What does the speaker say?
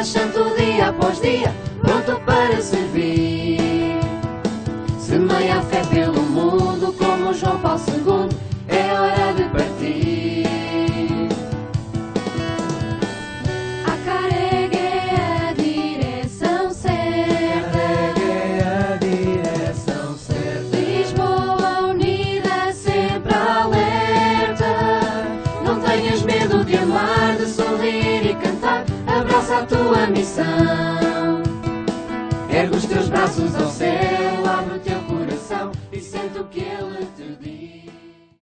santo dia após dia, pronto para servir. Semeia a fé pelo mundo como João Paulo II, é hora de partir. Acarregue a direção certa, Lisboa unida, sempre alerta. Não tenhas medo de amar, de sorrir e cantar, abraça a tua missão. Ergue os teus braços ao céu, abre o teu coração e sente o que ele